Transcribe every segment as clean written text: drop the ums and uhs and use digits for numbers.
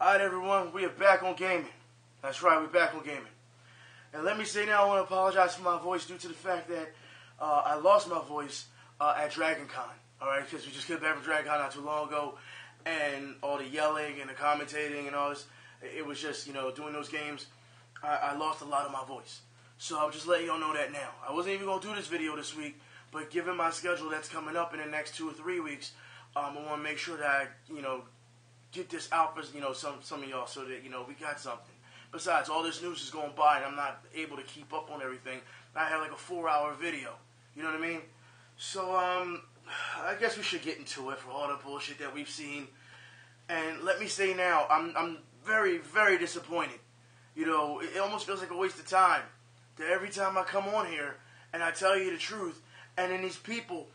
Alright everyone, we are back on gaming. That's right, we're back on gaming. And let me say now, I want to apologize for my voice due to the fact that I lost my voice at Dragon Con. Alright, because we just came back from Dragon Con not too long ago, and all the yelling and the commentating and all this, it was just, you know, doing those games, I lost a lot of my voice. So I'm just letting y'all know that now. I wasn't even going to do this video this week, but given my schedule that's coming up in the next 2 or 3 weeks, I want to make sure that I, you know, get this out for, you know, some of y'all so that, you know, we got something. Besides, all this news is going by and I'm not able to keep up on everything. I have like a 4-hour video. You know what I mean? So, I guess we should get into it for all the bullshit that we've seen. And let me say now, I'm very, very disappointed. You know, it almost feels like a waste of time that every time I come on here and I tell you the truth, and then these people,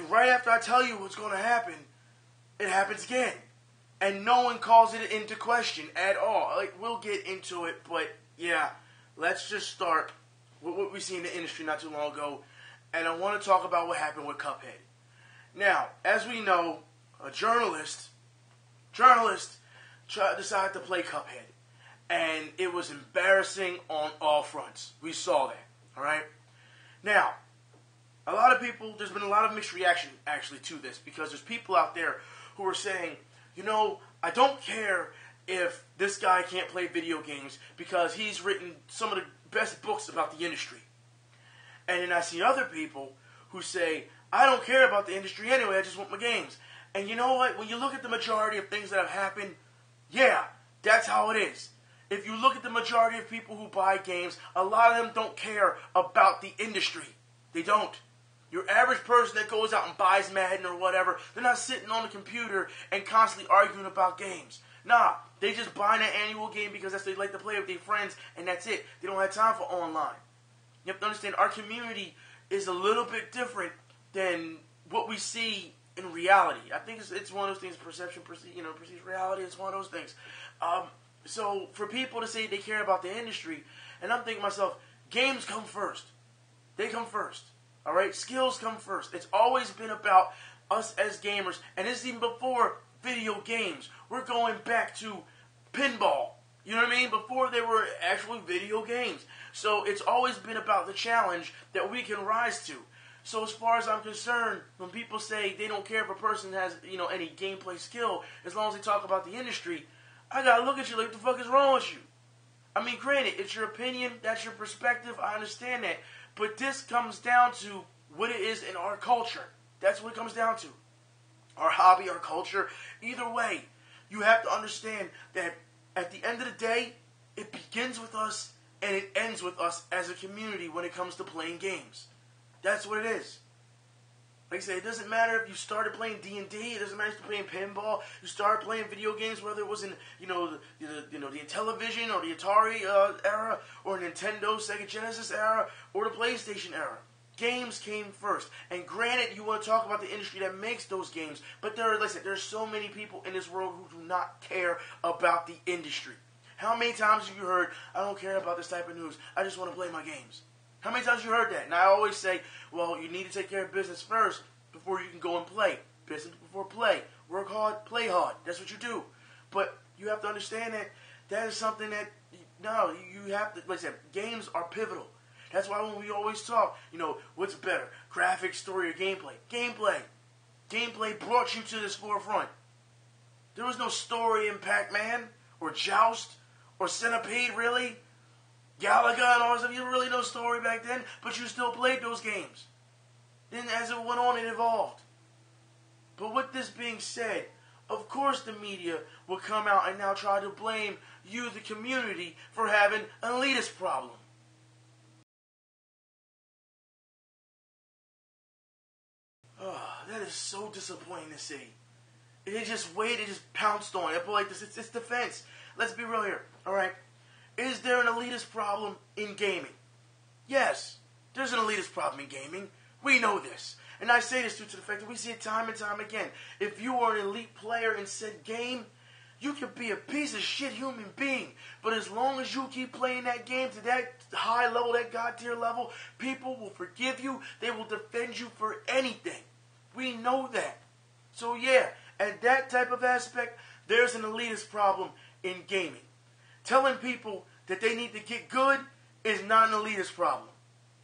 right after I tell you what's going to happen, it happens again. And no one calls it into question at all. Like, we'll get into it, but yeah, let's just start with what we see in the industry not too long ago. And I want to talk about what happened with Cuphead. Now, as we know, a journalist decided to play Cuphead. And it was embarrassing on all fronts. We saw that, alright? Now, a lot of people, there's been a lot of mixed reaction actually to this, because there's people out there who are saying, you know, I don't care if this guy can't play video games because he's written some of the best books about the industry. And then I see other people who say, I don't care about the industry anyway, I just want my games. And you know what? When you look at the majority of things that have happened, yeah, that's how it is. If you look at the majority of people who buy games, a lot of them don't care about the industry. They don't. Your average person that goes out and buys Madden or whatever, they're not sitting on the computer and constantly arguing about games. Nah, they just buy an annual game because that's what they like to play with their friends, and that's it. They don't have time for online. You have to understand, our community is a little bit different than what we see in reality. I think it's one of those things, perceived reality. It's one of those things. So for people to say they care about the industry, and I'm thinking to myself, games come first. They come first. Alright? Skills come first. It's always been about us as gamers. And this is even before video games. We're going back to pinball. You know what I mean? Before they were actually video games. So it's always been about the challenge that we can rise to. So as far as I'm concerned, when people say they don't care if a person has, you know, any gameplay skill, as long as they talk about the industry, I gotta look at you like, what the fuck is wrong with you? I mean, granted, it's your opinion, that's your perspective, I understand that. But this comes down to what it is in our culture. That's what it comes down to. Our hobby, our culture. Either way, you have to understand that at the end of the day, it begins with us and it ends with us as a community when it comes to playing games. That's what it is. Like I say, it doesn't matter if you started playing D&D, it doesn't matter if you're playing pinball, you started playing video games, whether it was in, the Intellivision or the Atari era, or Nintendo, Sega Genesis era, or the PlayStation era. Games came first. And granted, you want to talk about the industry that makes those games, but there's so many people in this world who do not care about the industry. How many times have you heard, I don't care about this type of news, I just want to play my games? How many times have you heard that? And I always say, well, you need to take care of business first before you can go and play. Business before play. Work hard, play hard. That's what you do. But you have to understand that that is something that, no, you have to, like I said, games are pivotal. That's why when we always talk, you know, what's better, graphics, story, or gameplay? Gameplay. Gameplay brought you to this forefront. There was no story in Pac-Man, or Joust, or Centipede, really. Galaga and all that stuff, you didn't really know story back then, but you still played those games. Then as it went on, it evolved. But with this being said, of course the media will come out and now try to blame you, the community, for having an elitist problem. Oh, that is so disappointing to see. They just waited, they just pounced on it. But like this, it's defense. Let's be real here, alright? Is there an elitist problem in gaming? Yes, there's an elitist problem in gaming. We know this. And I say this due to the fact that we see it time and time again. If you are an elite player in said game, you can be a piece of shit human being. But as long as you keep playing that game to that high level, that God tier level, people will forgive you. They will defend you for anything. We know that. So yeah, at that type of aspect, there's an elitist problem in gaming. Telling people that they need to get good is not an elitist problem.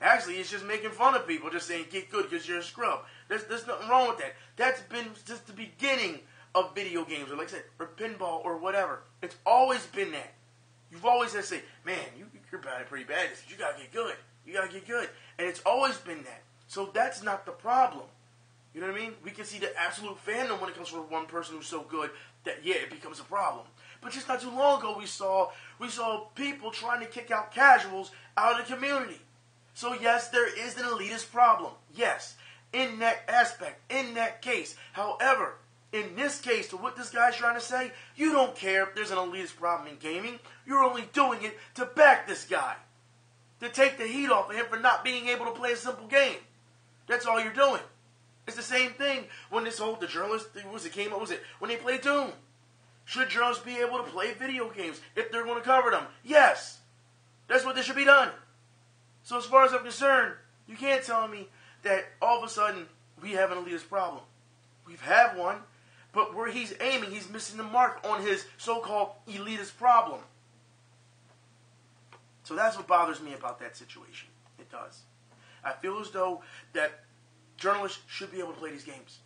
Actually, it's just making fun of people, just saying get good because you're a scrub. There's nothing wrong with that. That's been just the beginning of video games, or like I said, or pinball, or whatever. It's always been that. You've always had to say, man, you're bad, pretty bad. You gotta get good. You gotta get good. And it's always been that. So that's not the problem. You know what I mean? We can see the absolute fandom when it comes from one person who's so good that, yeah, it becomes a problem. But just not too long ago, we saw people trying to kick out casuals out of the community. So yes, there is an elitist problem. Yes, in that aspect, in that case. However, in this case, to what this guy's trying to say, you don't care if there's an elitist problem in gaming. You're only doing it to back this guy. To take the heat off of him for not being able to play a simple game. That's all you're doing. It's the same thing when the journalist, when they play Doom. Should journalists be able to play video games if they're going to cover them? Yes. That's what they should be done. So as far as I'm concerned, you can't tell me that all of a sudden we have an elitist problem. We've had one, but where he's aiming, he's missing the mark on his so-called elitist problem. So that's what bothers me about that situation. It does. I feel as though that journalists should be able to play these games.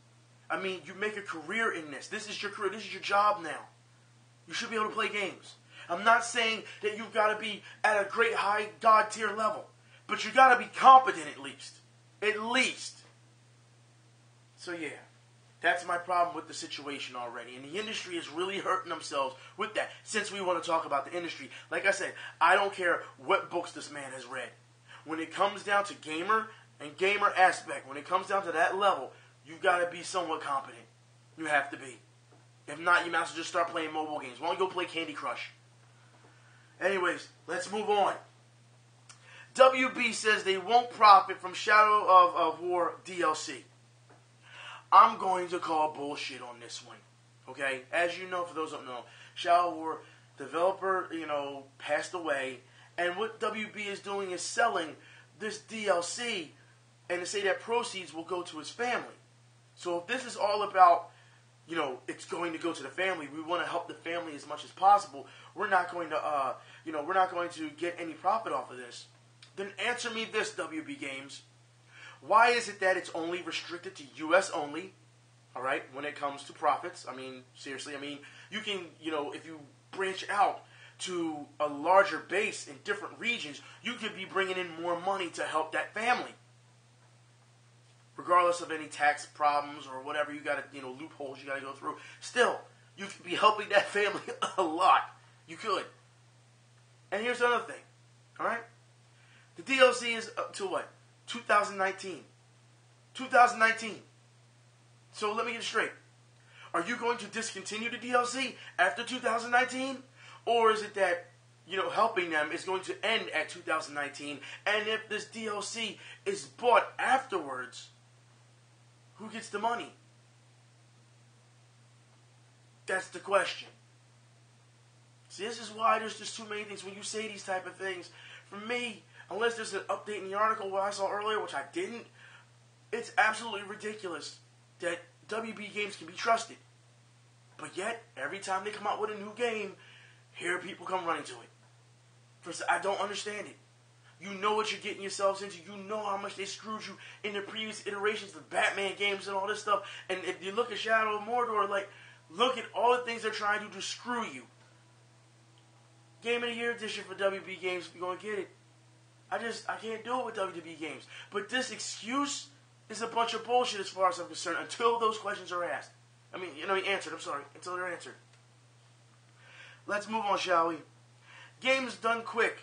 I mean, you make a career in this. This is your career. This is your job now. You should be able to play games. I'm not saying that you've got to be at a great high God tier level, but you got to be competent at least. At least. So yeah, that's my problem with the situation already. And the industry is really hurting themselves with that. Since we want to talk about the industry, like I said, I don't care what books this man has read. When it comes down to gamer and gamer aspect, when it comes down to that level, you've got to be somewhat competent. You have to be. If not, you might as well just start playing mobile games. Why don't you go play Candy Crush? Anyways, let's move on. WB says they won't profit from Shadow of War DLC. I'm going to call bullshit on this one. Okay? As you know, for those who don't know, Shadow of War developer, passed away. And what WB is doing is selling this DLC and to say that proceeds will go to his family. So if this is all about, it's going to go to the family, we want to help the family as much as possible, we're not going to get any profit off of this. Then answer me this, WB Games. Why is it that it's only restricted to US only, alright, when it comes to profits? I mean, seriously, you can, if you branch out to a larger base in different regions, you could be bringing in more money to help that family. Regardless of any tax problems or whatever you got to, loopholes you got to go through. Still, you could be helping that family a lot. You could. And here's another thing. Alright? The DLC is up to what? 2019. 2019. So let me get it straight. Are you going to discontinue the DLC after 2019? Or is it that, helping them is going to end at 2019? And if this DLC is bought afterwards, who gets the money? That's the question. See, this is why there's just too many things. When you say these type of things, for me, unless there's an update in the article what I saw earlier, which I didn't, it's absolutely ridiculous that WB Games can be trusted. But yet, every time they come out with a new game, here people come running to it. I don't understand it. You know what you're getting yourselves into. You know how much they screwed you in the previous iterations of Batman games and all this stuff. And if you look at Shadow of Mordor, look at all the things they're trying to do to screw you. Game of the Year edition for WB Games, if you're going to get it. I can't do it with WB Games. But this excuse is a bunch of bullshit as far as I'm concerned until those questions are asked. Answered. I'm sorry. Until they're answered. Let's move on, shall we? Games Done Quick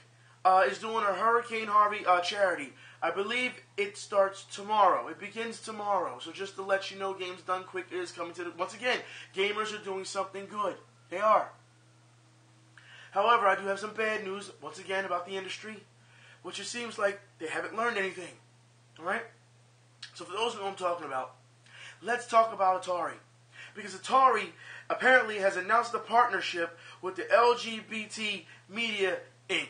is doing a Hurricane Harvey charity. I believe it starts tomorrow. It begins tomorrow. So just to let you know, Games Done Quick is coming to once again, gamers are doing something good. They are. However, I do have some bad news, once again, about the industry, which it seems like they haven't learned anything. Alright? So for those who know what I'm talking about, let's talk about Atari. Because Atari apparently has announced a partnership with the LGBT Media Inc.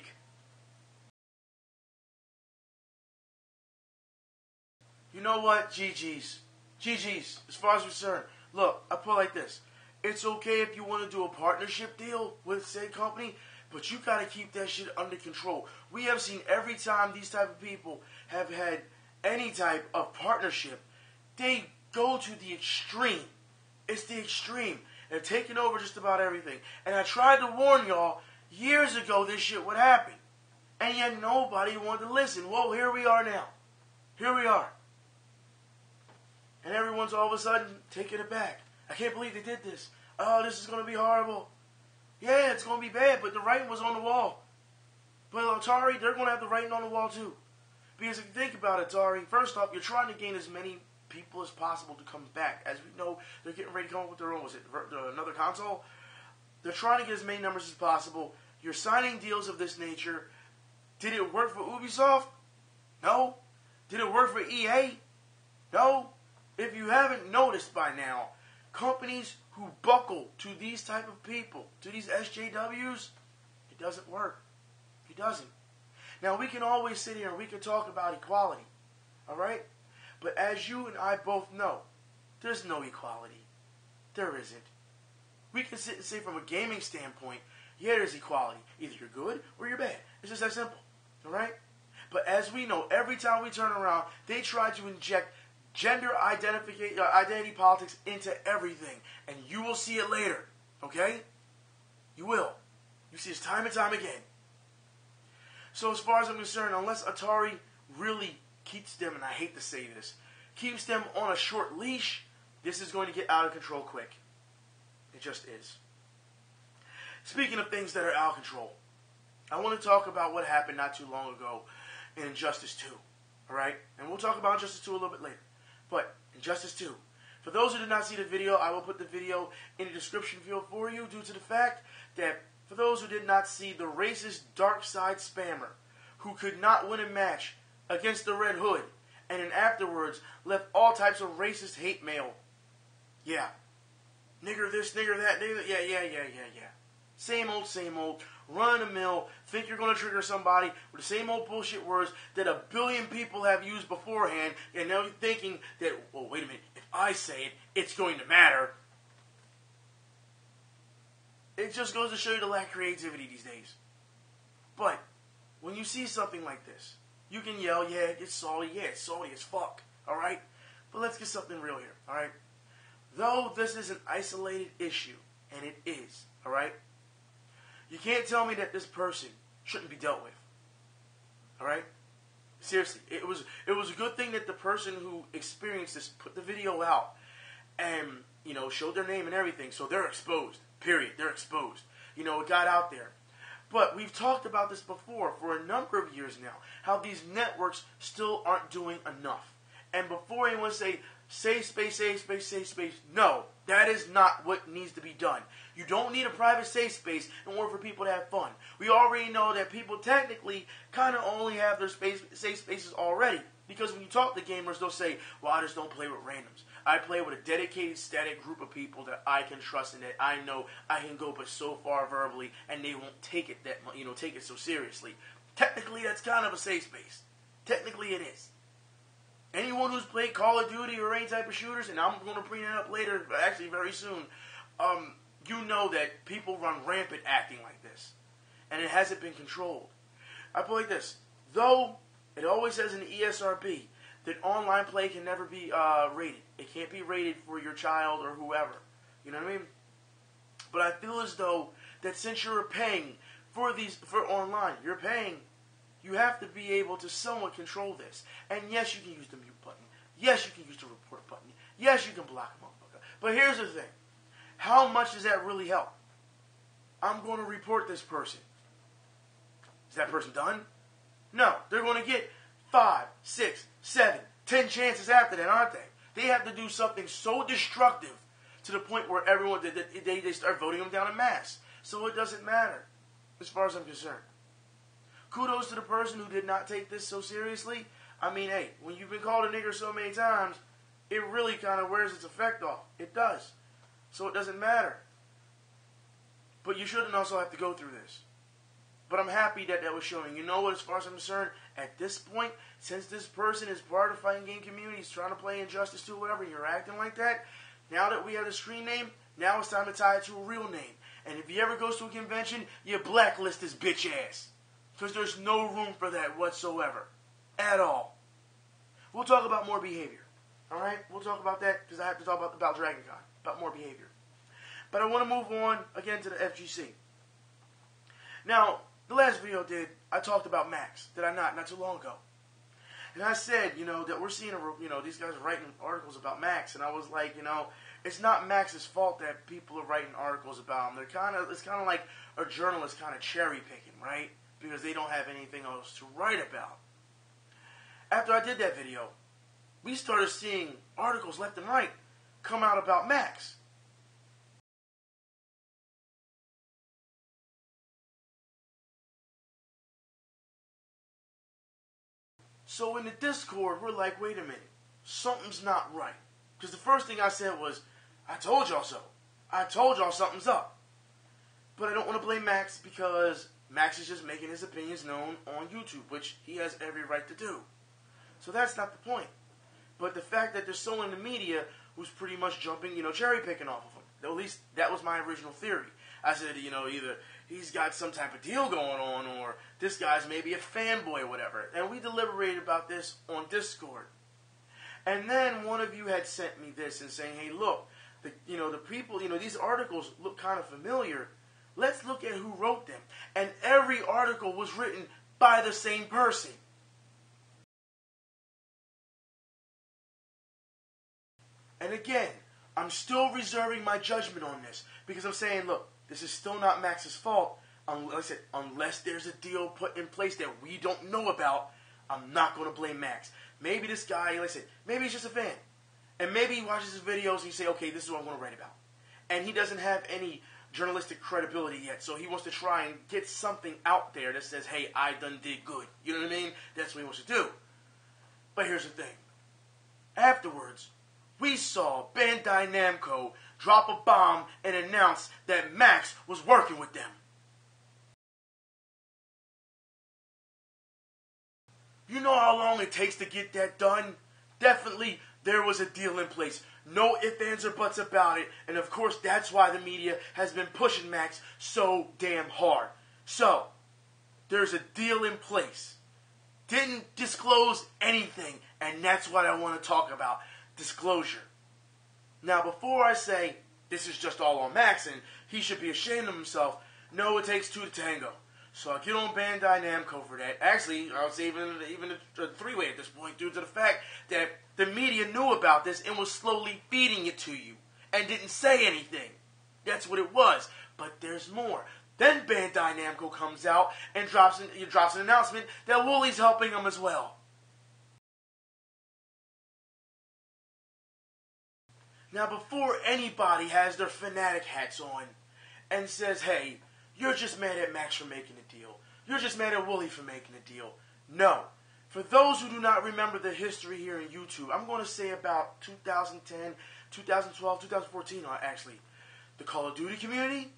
You know what? GG's. GG's, as far as we're concerned. Look, I put it like this. It's okay if you want to do a partnership deal with said company, but you got to keep that shit under control. We have seen every time these type of people have had any type of partnership, they go to the extreme. It's the extreme. They're taking over just about everything. And I tried to warn y'all years ago this shit would happen. And yet nobody wanted to listen. Well, here we are now. Here we are. And everyone's all of a sudden taking it back. I can't believe they did this. Oh, this is going to be horrible. Yeah, it's going to be bad, but the writing was on the wall. But Atari, they're going to have the writing on the wall too. Because if you think about it, Atari, first off, you're trying to gain as many people as possible to come back. As we know, they're getting ready to come up with their own, another console? They're trying to get as many numbers as possible. You're signing deals of this nature. Did it work for Ubisoft? No. Did it work for EA? No. If you haven't noticed by now, companies who buckle to these type of people, to these SJWs, it doesn't work. It doesn't. Now, we can always sit here and we can talk about equality, all right? But as you and I both know, there's no equality. There isn't. We can sit and say from a gaming standpoint, yeah, there's equality. Either you're good or you're bad. It's just that simple, all right? But as we know, every time we turn around, they try to inject gender identity politics into everything. And you will see it later, okay? You will. You see this time and time again. So as far as I'm concerned, unless Atari really keeps them, and I hate to say this, keeps them on a short leash, this is going to get out of control quick. It just is. Speaking of things that are out of control, I want to talk about what happened not too long ago in Injustice 2. Alright? And we'll talk about Injustice 2 a little bit later. But, Injustice 2. For those who did not see the video, I will put the video in the description field for you due to the fact that for those who did not see the racist dark side spammer who could not win a match against the Red Hood and then afterwards left all types of racist hate mail. Yeah. Nigger this, nigger that, nigger that. Yeah. Same old. Run of the mill. Think you're going to trigger somebody with the same old bullshit words that a billion people have used beforehand. And now you're thinking that, well, wait a minute. If I say it, it's going to matter. It just goes to show you the lack of creativity these days. But when you see something like this, you can yell, yeah, it's salty. Yeah, it's salty as fuck. Alright? But let's get something real here. Alright? Though this is an isolated issue, and it is, alright? You can't tell me that this person shouldn't be dealt with. Alright? Seriously. It was a good thing that the person who experienced this put the video out and, showed their name and everything. So they're exposed. Period. They're exposed. It got out there. But we've talked about this before for a number of years now, how these networks still aren't doing enough. And before anyone say space, no, that is not what needs to be done. You don't need a private safe space in order for people to have fun. We already know that people technically kind of only have their safe spaces already. Because when you talk to gamers, they'll say, well, I just don't play with randoms. I play with a dedicated, static group of people that I can trust and that I know I can go but so far verbally and they won't take it take it so seriously. Technically, that's kind of a safe space. Technically, it is. Anyone who's played Call of Duty or any type of shooters, and I'm going to bring it up later, actually very soon, you know that people run rampant acting like this. And it hasn't been controlled. I put it like this. Though it always says in the ESRB that online play can never be rated. It can't be rated for your child or whoever. You know what I mean? But I feel as though that since you're paying for online, you're paying, you have to be able to somewhat control this. And yes, you can use the mute button. Yes, you can use the report button. Yes, you can block a motherfucker. But here's the thing. How much does that really help? I'm going to report this person. Is that person done? No. They're going to get 5, 6, 7, 10 chances after that, aren't they? They have to do something so destructive to the point where everyone, they start voting them down en masse. So it doesn't matter, as far as I'm concerned. Kudos to the person who did not take this so seriously. I mean, hey, when you've been called a nigger so many times, it really kind of wears its effect off. It does. So it doesn't matter. But you shouldn't also have to go through this. But I'm happy that that was showing. You know what, as far as I'm concerned, at this point, since this person is part of the fighting game community, he's trying to play Injustice 2 or whatever, you're acting like that, now that we have the screen name, Now it's time to tie it to a real name. And if he ever goes to a convention, you blacklist his bitch ass. Because there's no room for that whatsoever. At all. We'll talk about more behavior. Alright? We'll talk about that because I have to talk about Dragon Con. About more behavior. But I want to move on again to the FGC. Now, the last video I talked about Max. Did I not? Not too long ago. And I said, that we're seeing, these guys are writing articles about Max. And I was like, it's not Max's fault that people are writing articles about him. It's kind of like a journalist kind of cherry picking, right? Because they don't have anything else to write about. After I did that video, we started seeing articles left and right come out about Max. So in the Discord, we're like, wait a minute, something's not right. Because the first thing I said was, I told y'all so. I told y'all something's up. But I don't want to blame Max because Max is just making his opinions known on YouTube, which he has every right to do. So that's not the point. But the fact that there's someone in the media who's pretty much jumping, cherry picking off of him. At least that was my original theory. I said, either he's got some type of deal going on or this guy's maybe a fanboy or whatever. And we deliberated about this on Discord. And then one of you had sent me this and saying, hey, look, the people, these articles look kind of familiar. Let's look at who wrote them. And every article was written by the same person. And again, I'm still reserving my judgment on this because I'm saying, look, this is still not Max's fault. Unless there's a deal put in place that we don't know about, I'm not going to blame Max. Maybe this guy, like I said, maybe he's just a fan. And maybe he watches his videos and he say, okay, this is what I'm going to write about. And he doesn't have any journalistic credibility yet, so he wants to try and get something out there that says, hey, I done did good. You know what I mean? That's what he wants to do. But here's the thing. Afterwards, we saw Bandai Namco drop a bomb and announce that Max was working with them. You know how long it takes to get that done? Definitely there was a deal in place. No ifs, ands, or buts about it. And of course that's why the media has been pushing Max so damn hard. So, there's a deal in place. Didn't disclose anything. And that's what I want to talk about. Disclosure. Now before I say this is just all on Max and he should be ashamed of himself, no, it takes two to tango. So I get on Bandai Namco for that. Actually, I would say even a three-way at this point due to the fact that the media knew about this and was slowly feeding it to you and didn't say anything. That's what it was. But there's more. Then Bandai Namco comes out and drops an announcement that Woolie's helping them as well. Now, before anybody has their fanatic hats on and says, hey, you're just mad at Max for making a deal. You're just mad at Woolie for making a deal. No. For those who do not remember the history here in YouTube, I'm going to say about 2010, 2012, 2014, actually. The Call of Duty community,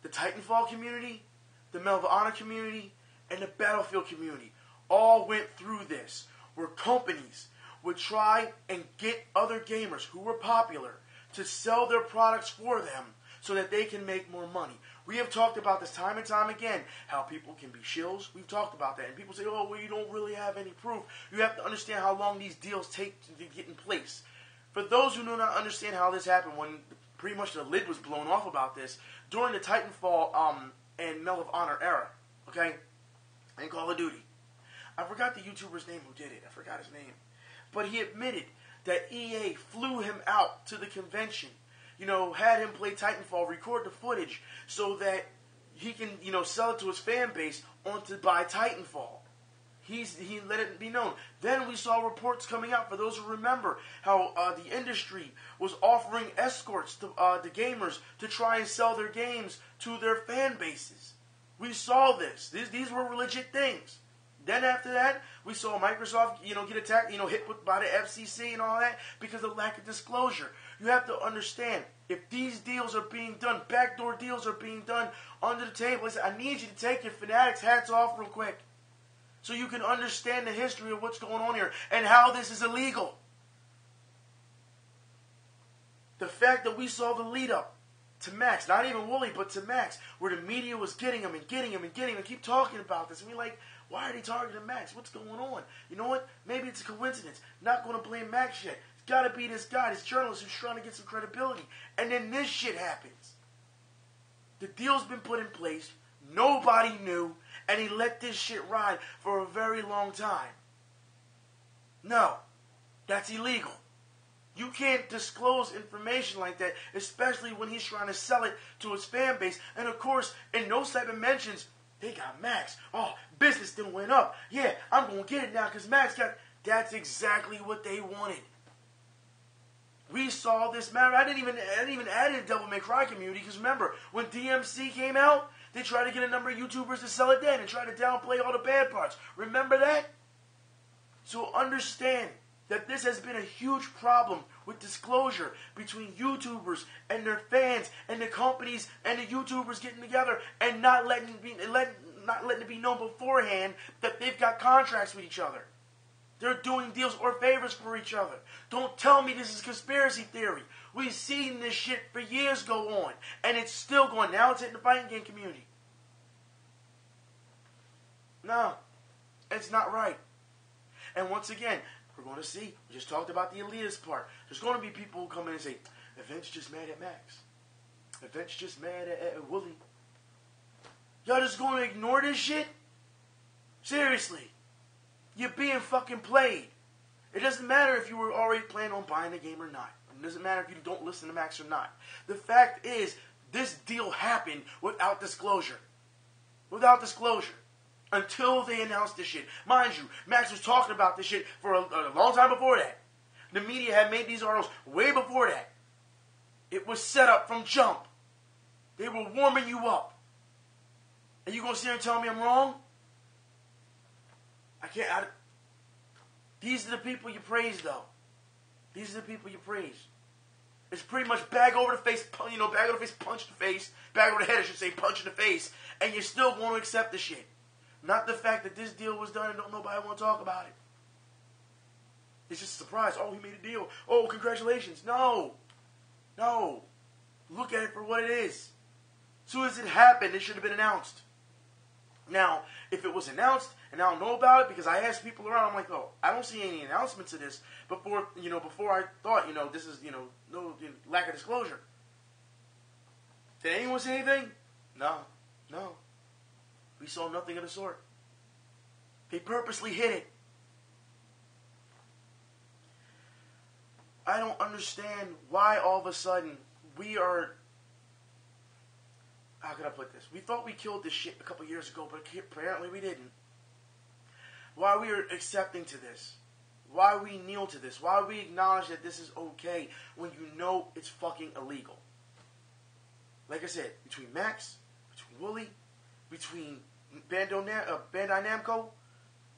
the Titanfall community, the Medal of Honor community, and the Battlefield community all went through this, where companies would try and get other gamers who were popular to sell their products for them so that they can make more money. We have talked about this time and time again, how people can be shills. We've talked about that. And people say, oh, well, you don't really have any proof. You have to understand how long these deals take to get in place. For those who do not understand how this happened, when pretty much the lid was blown off about this, during the Titanfall and Medal of Honor era, okay, and Call of Duty. I forgot the YouTuber's name who did it. I forgot his name. But he admitted that EA flew him out to the convention, had him play Titanfall, record the footage so that he can, sell it to his fan base to buy Titanfall. He let it be known. Then we saw reports coming out, for those who remember, how the industry was offering escorts to the gamers to try and sell their games to their fan bases. We saw this. These were legit things. Then after that, we saw Microsoft, get attacked, hit by the FCC and all that because of lack of disclosure. You have to understand, if these deals are being done, backdoor deals are being done under the table, I need you to take your fanatics hats off real quick so you can understand the history of what's going on here and how this is illegal. The fact that we saw the lead up to Max, not even Wooly, but to Max, where the media was getting him and getting him and getting him and keep talking about this. And we're like, why are they targeting Max? What's going on? You know what? Maybe it's a coincidence. Not going to blame Max yet. It's got to be this guy, this journalist who's trying to get some credibility. And then this shit happens. The deal's been put in place. Nobody knew. And he let this shit ride for a very long time. No. That's illegal. You can't disclose information like that, especially when he's trying to sell it to his fan base. And of course, in those type of mentions, they got Max. Oh, business didn't went up. Yeah, I'm going to get it now because Max got... That's exactly what they wanted. We saw this matter. I didn't even add it to Devil May Cry community because remember, when DMC came out, they tried to get a number of YouTubers to sell it then and try to downplay all the bad parts. Remember that? So understand that this has been a huge problem with disclosure between YouTubers and their fans and the companies and the YouTubers getting together and not letting it be known beforehand that they've got contracts with each other. They're doing deals or favors for each other. Don't tell me this is conspiracy theory. We've seen this shit for years go on, and it's still going. Now it's hitting the fighting game community. No, it's not right. And once again, we're going to see. We just talked about the elitist part. There's going to be people who come in and say, Event's just mad at Max. Event's just mad at Wooly. Y'all just going to ignore this shit? Seriously. You're being fucking played. It doesn't matter if you were already planning on buying the game or not. It doesn't matter if you don't listen to Max or not. The fact is, this deal happened without disclosure. Without disclosure. Until they announced this shit. Mind you, Max was talking about this shit for a long time before that. The media had made these articles way before that. It was set up from jump. They were warming you up. And you gonna sit here and tell me I'm wrong? I can't. These are the people you praise, though. These are the people you praise. It's pretty much bag over the face, bag over the face, punch in the face, bag over the head, I should say, punch in the face, and you're still going to accept the shit. Not the fact that this deal was done and don't nobody want to talk about it. It's just a surprise. Oh, he made a deal. Oh, congratulations. No. No. Look at it for what it is. As soon as it happened, it should have been announced. Now, if it was announced and I don't know about it because I asked people around, I'm like, oh, I don't see any announcements of this before I thought, this is, no lack of disclosure. Did anyone say anything? No. We saw nothing of the sort. They purposely hid it. I don't understand why all of a sudden we are... How can I put this? We thought we killed this shit a couple years ago, but apparently we didn't. Why we are accepting to this. Why we kneel to this. Why we acknowledge that this is okay when you know it's fucking illegal. Like I said, between Max, between Wooly, between Bandai Namco,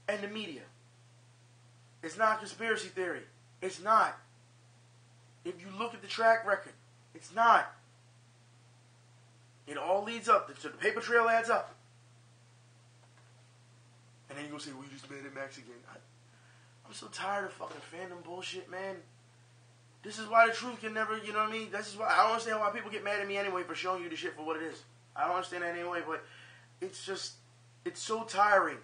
and the media. It's not a conspiracy theory. It's not. If you look at the track record, it's not. It all leads up. The paper trail adds up. And then you're going to say, well, you just mad at Max again. I'm so tired of fucking fandom bullshit, man. This is why the truth can never, you know what I mean? This is why I don't understand why people get mad at me anyway for showing you the shit for what it is. I don't understand that anyway, but it's just, it's so tiring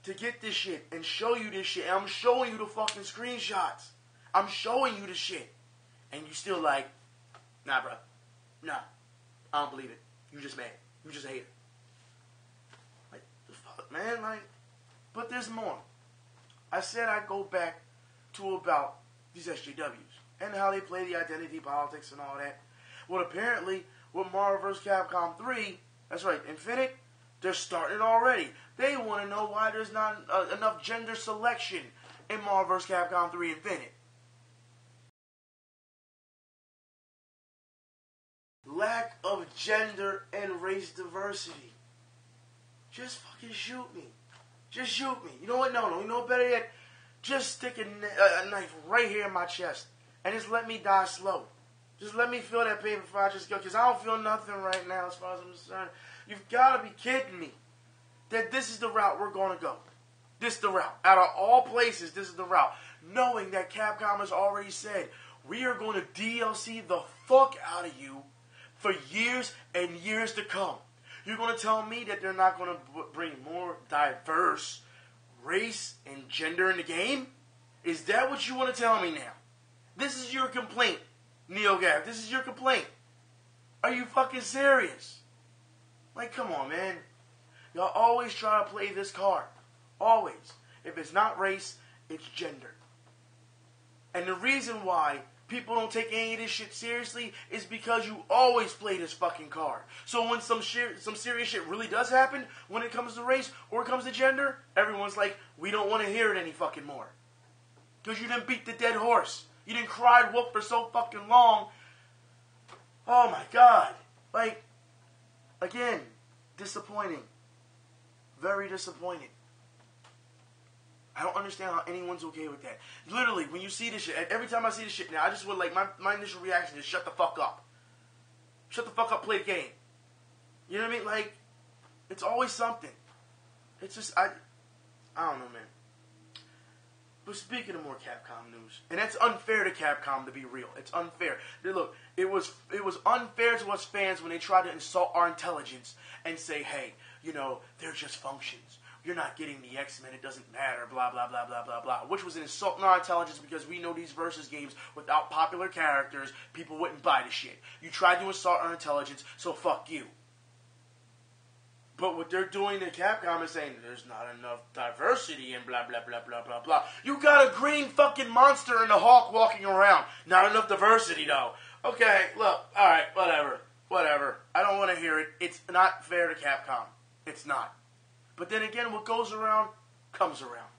to get this shit and show you this shit. And I'm showing you the fucking screenshots. I'm showing you the shit. And you still like, nah, bro. Nah. I don't believe it. You just mad. You just hate it. Like, the fuck, man? Like, but there's more. I said I'd go back to about these SJWs and how they play the identity politics and all that. Well, apparently, with Marvel vs. Capcom 3, that's right, Infinite, they're starting it already. They want to know why there's not enough gender selection in Marvel vs. Capcom 3 Infinite. Lack of gender and race diversity. Just fucking shoot me. Just shoot me. You know what? No. You know what better yet? Just stick a knife right here in my chest. And just let me die slow. Just let me feel that pain before I just go. Because I don't feel nothing right now as far as I'm concerned. You've got to be kidding me. That this is the route we're going to go. This is the route. Out of all places, this is the route. Knowing that Capcom has already said, we are going to DLC the fuck out of you for years and years to come. You're going to tell me that they're not going to bring more diverse race and gender in the game? Is that what you want to tell me now? This is your complaint, NeoGaf. This is your complaint. Are you fucking serious? Like, come on, man. Y'all always try to play this card. Always. If it's not race, it's gender. And the reason why people don't take any of this shit seriously is because you always play this fucking card. So when some serious shit really does happen, when it comes to race or it comes to gender, everyone's like, we don't want to hear it any fucking more. Because you didn't beat the dead horse. You didn't cry wolf for so fucking long. Oh my God. Like, again, disappointing. Very disappointing. I don't understand how anyone's okay with that. Literally, when you see this shit, every time I see this shit now, I just would like, my initial reaction is shut the fuck up. Shut the fuck up, play the game. You know what I mean? Like, it's always something. It's just, I don't know, man. But speaking of more Capcom news, and that's unfair to Capcom to be real. It's unfair. Look, it was unfair to us fans when they tried to insult our intelligence and say, hey, you know, they're just functions. You're not getting the X-Men, it doesn't matter, blah, blah, blah, blah, blah, blah. Which was an insult in our intelligence because we know these versus games, without popular characters, people wouldn't buy the shit. You tried to insult our intelligence, so fuck you. But what they're doing to Capcom is saying, there's not enough diversity and blah, blah, blah, blah, blah, blah. You got a green fucking monster and a hawk walking around. Not enough diversity, though. Okay, look, alright, whatever. I don't want to hear it. It's not fair to Capcom. It's not. But then again, what goes around, comes around.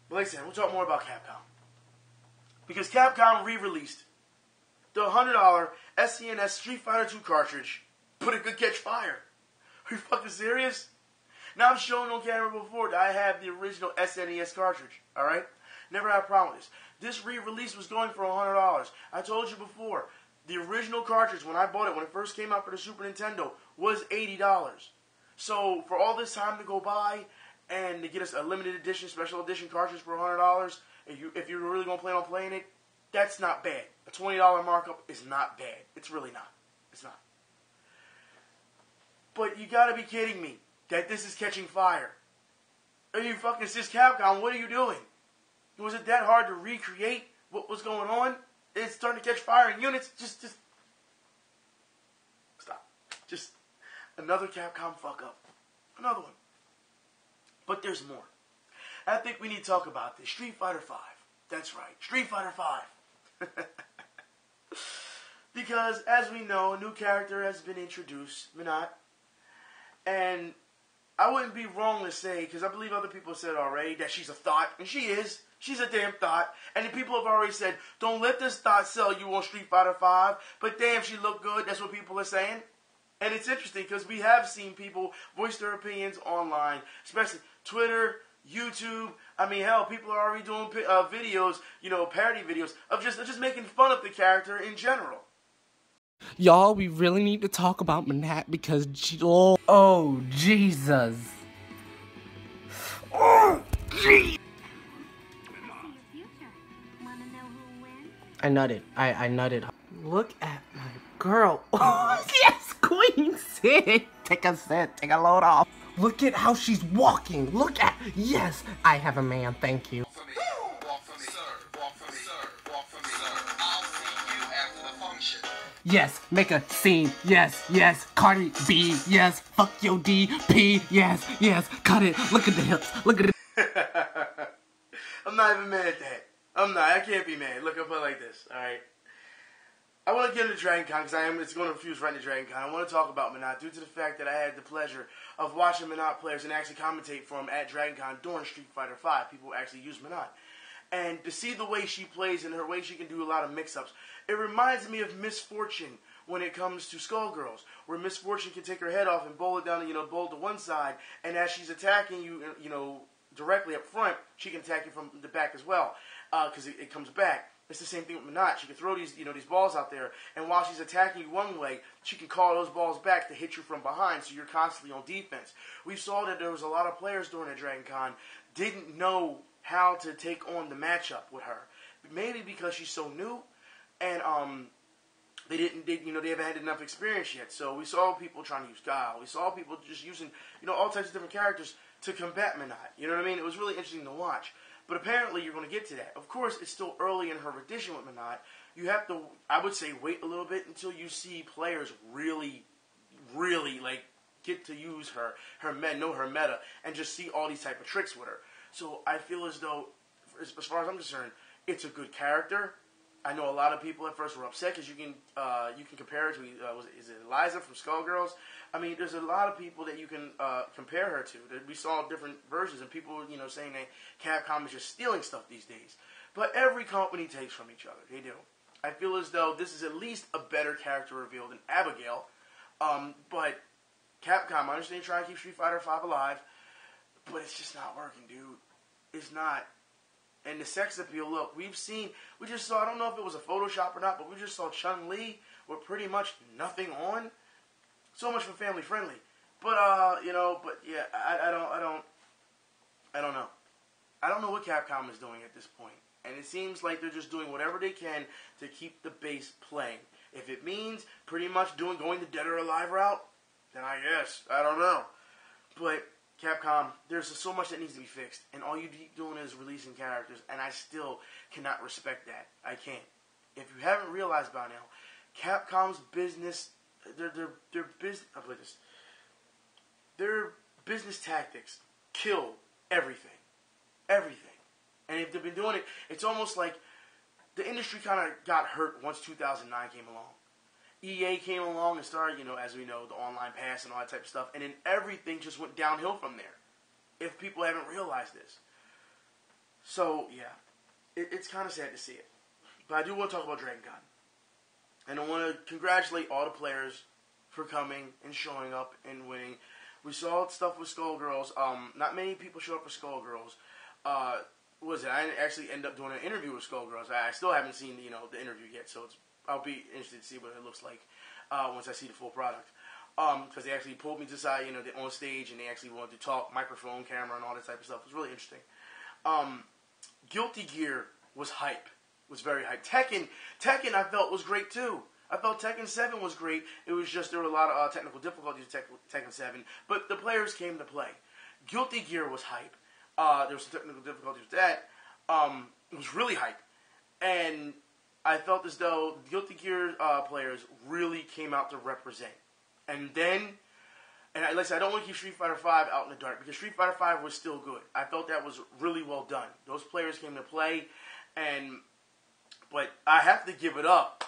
But like I said, we'll talk more about Capcom. Because Capcom re-released the $100 SNES Street Fighter 2 cartridge, but it could catch fire. Are you fucking serious? Now I've shown on camera before that I have the original SNES cartridge, alright? Never had a problem with this. This re-release was going for $100. I told you before, the original cartridge, when I bought it, when it first came out for the Super Nintendo, was $80. So, for all this time to go by, and to get us a limited edition, special edition cartridge for $100, if you're really going to plan on playing it, that's not bad. A $20 markup is not bad. It's really not. It's not. But you gotta be kidding me that this is catching fire. Are you fucking sis Capcom? What are you doing? Was it that hard to recreate what was going on? It's starting to catch fire in units. Just stop. Just another Capcom fuck up. Another one. But there's more. I think we need to talk about this. Street Fighter V. That's right. Street Fighter V. Because, as we know, a new character has been introduced. Minot. And I wouldn't be wrong to say, because I believe other people said already, that she's a thought. And she is. She's a damn thought. And the people have already said, don't let this thought sell you on Street Fighter V. But damn, she looked good. That's what people are saying. And it's interesting because we have seen people voice their opinions online, especially Twitter, YouTube. I mean, hell, people are already doing videos, you know, parody videos of just making fun of the character in general. Y'all, we really need to talk about Manhat because oh, Jesus. Oh, jeez. I nutted. I nutted. Look at my girl. Oh, yes, Queen. Sit. Take a sit. Take a load off. Look at how she's walking. Look at. Yes, I have a man. Thank you. Yes, make a scene. Yes, yes. Cardi B. Yes. Fuck your DP. Yes, yes. Cut it. Look at the hips. Look at it. I'm not even mad at that. I'm not. I can't be mad. Look, I'll put it like this. All right. I want to get into Dragon Con because it's going to fuse right into Dragon Con. I want to talk about Minot due to the fact that I had the pleasure of watching Minot players and actually commentate for him at Dragon Con during Street Fighter V. People actually use Minot. And to see the way she plays and her way she can do a lot of mix-ups, it reminds me of Miss Fortune when it comes to Skullgirls, where Miss Fortune can take her head off and bowl it down, bowl to one side, and as she's attacking you, directly up front, she can attack you from the back as well, because it comes back. It's the same thing with Minot. She can throw these balls out there, and while she's attacking you one way, she can call those balls back to hit you from behind, so you're constantly on defense. We saw that there was a lot of players during the Dragon Con didn't know how to take on the matchup with her. Maybe because she's so new, and they haven't had enough experience yet. So we saw people trying to use Guile. We saw people just using, all types of different characters to combat Minot. You know what I mean? It was really interesting to watch. But apparently you're going to get to that. Of course, it's still early in her rendition with Minot. You have to, I would say, wait a little bit until you see players really, really, get to use her meta, and just see all these type of tricks with her. So I feel as though, as far as I'm concerned, it's a good character. I know a lot of people at first were upset because you can compare her to is it Eliza from Skullgirls? I mean, there's a lot of people that you can compare her to. We saw different versions, and people saying that Capcom is just stealing stuff these days. But every company takes from each other. They do. I feel as though this is at least a better character reveal than Abigail. But Capcom, I understand trying to keep Street Fighter V alive, but it's just not working, dude. It's not. And the sex appeal, look, we just saw, I don't know if it was a Photoshop or not, but we just saw Chun-Li with pretty much nothing on. So much for family friendly. But, I don't know. I don't know what Capcom is doing at this point. And it seems like they're just doing whatever they can to keep the base playing. If it means pretty much going the Dead or Alive route, then I guess. I don't know. But Capcom, there's so much that needs to be fixed, and all you keep doing is releasing characters, and I still cannot respect that. I can't. If you haven't realized by now, Capcom's business, their business tactics kill everything. Everything. And if they've been doing it, it's almost like the industry kind of got hurt once 2009 came along. EA came along and started, as we know, the online pass and all that type of stuff. And then everything just went downhill from there. If people haven't realized this. So, yeah. It's kind of sad to see it. But I do want to talk about Dragon Con. And I want to congratulate all the players for coming and showing up and winning. We saw stuff with Skullgirls. Not many people showed up for Skullgirls. I didn't actually end up doing an interview with Skullgirls. I still haven't seen, the interview yet. So I'll be interested to see what it looks like once I see the full product. Because they actually pulled me to the side, they're on stage, and they actually wanted to talk, microphone, camera, and all that type of stuff. It was really interesting. Guilty Gear was hype. Was very hype. Tekken I felt was great too. I felt Tekken 7 was great. It was just there were a lot of technical difficulties with Tekken 7, but the players came to play. Guilty Gear was hype. There was some technical difficulties with that. It was really hype. And I felt as though Guilty Gear players really came out to represent. And then, like I said, I don't want to keep Street Fighter V out in the dark, because Street Fighter V was still good. I felt that was really well done. Those players came to play, but I have to give it up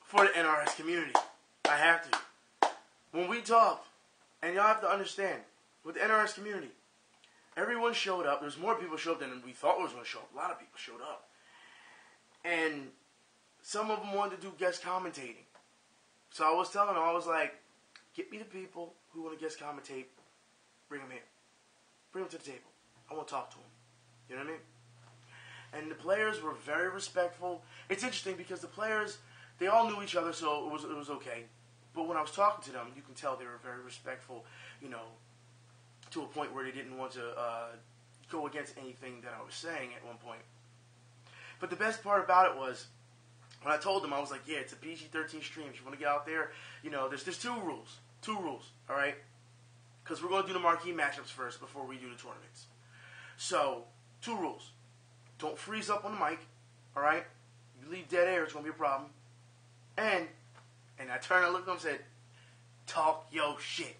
for the NRS community. I have to. When we talked, and y'all have to understand, with the NRS community, everyone showed up. There's more people showed up than we thought was going to show up. A lot of people showed up. And some of them wanted to do guest commentating. So I was telling them, I was like, get me the people who want to guest commentate. Bring them here. Bring them to the table. I want to talk to them. You know what I mean? And the players were very respectful. It's interesting because the players, they all knew each other, so it was okay. But when I was talking to them, you can tell they were very respectful, to a point where they didn't want to go against anything that I was saying at one point. But the best part about it was, when I told them, I was like, yeah, it's a PG-13 stream. If you want to get out there, there's two rules. Two rules, all right? Because we're going to do the marquee matchups first before we do the tournaments. So, two rules. Don't freeze up on the mic, all right? You leave dead air, it's going to be a problem. And I turned and looked at them and said, talk your shit.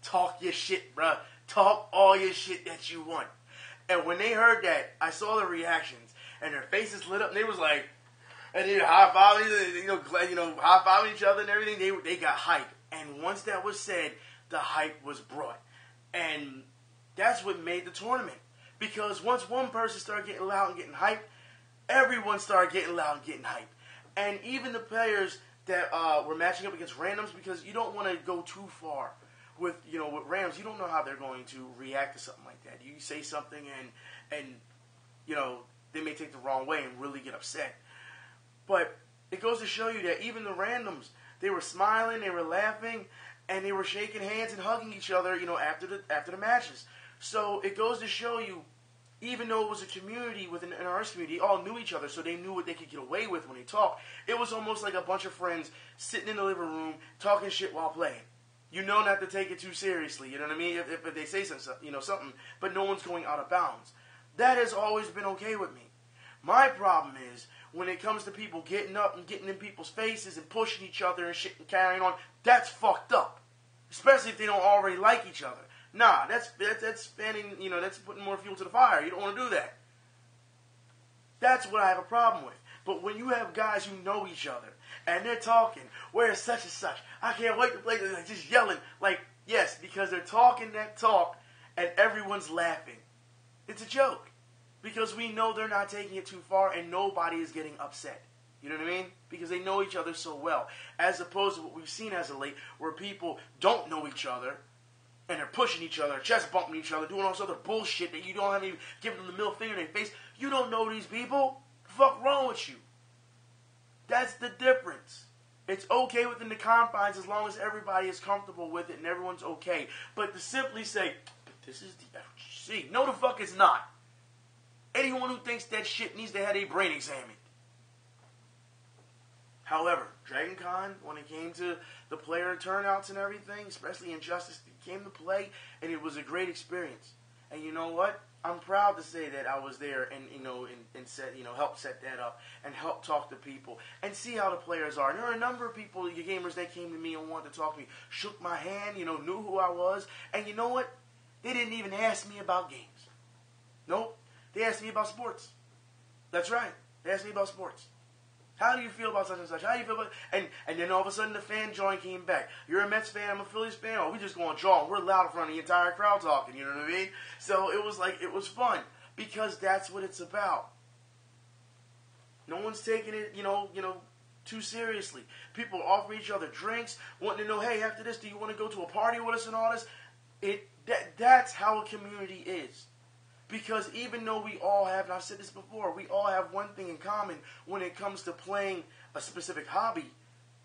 Talk your shit, bruh. Talk all your shit that you want. And when they heard that, I saw the reactions, and their faces lit up, and they was like, and they high-fiving, high-fiving each other and everything. They got hype. And once that was said, the hype was brought. And that's what made the tournament. Because once one person started getting loud and getting hype, everyone started getting loud and getting hype. And even the players that were matching up against randoms, because you don't want to go too far with randoms. You don't know how they're going to react to something like that. You say something and they may take the wrong way and really get upset. But it goes to show you that even the randoms, they were smiling, they were laughing, and they were shaking hands and hugging each other, after the matches. So it goes to show you even though it was a community within an artist community, they all knew each other, so they knew what they could get away with when they talked. It was almost like a bunch of friends sitting in the living room talking shit while playing. You know not to take it too seriously, you know what I mean? If they say something, but no one's going out of bounds. That has always been okay with me. My problem is when it comes to people getting up and getting in people's faces and pushing each other and shit and carrying on. That's fucked up, especially if they don't already like each other. Nah, that's fanning, that's putting more fuel to the fire. You don't want to do that. That's what I have a problem with. But when you have guys who know each other and they're talking, where's such and such? I can't wait to play this, like just yelling. Like, yes, because they're talking that talk and everyone's laughing. It's a joke. Because we know they're not taking it too far and nobody is getting upset. You know what I mean? Because they know each other so well. As opposed to what we've seen as of late, where people don't know each other and they're pushing each other, chest bumping each other, doing all this other bullshit that you don't have even giving them the middle finger in their face. You don't know these people. The fuck wrong with you? That's the difference. It's okay within the confines as long as everybody is comfortable with it and everyone's okay. But to simply say, but this is the FGC. No, the fuck it's not. Anyone who thinks that shit needs to have their brain examined. However, Dragon Con, when it came to the player turnouts and everything, especially Injustice, it came to play, and it was a great experience. And you know what? I'm proud to say that I was there and helped set that up and helped talk to people and see how the players are. And there were a number of people, the gamers, that came to me and wanted to talk to me, shook my hand, knew who I was. And you know what? They didn't even ask me about games. Nope. They asked me about sports. That's right. They asked me about sports. How do you feel about such and such? How do you feel about... And then all of a sudden the fan joint came back. You're a Mets fan, I'm a Phillies fan. Oh, we just going to draw. We're loud in front of the entire crowd talking. You know what I mean? So it was fun. Because that's what it's about. No one's taking it, too seriously. People offer each other drinks, wanting to know, hey, after this, do you want to go to a party with us and all this? That's how a community is. Because even though we all have, and I've said this before, we all have one thing in common when it comes to playing a specific hobby.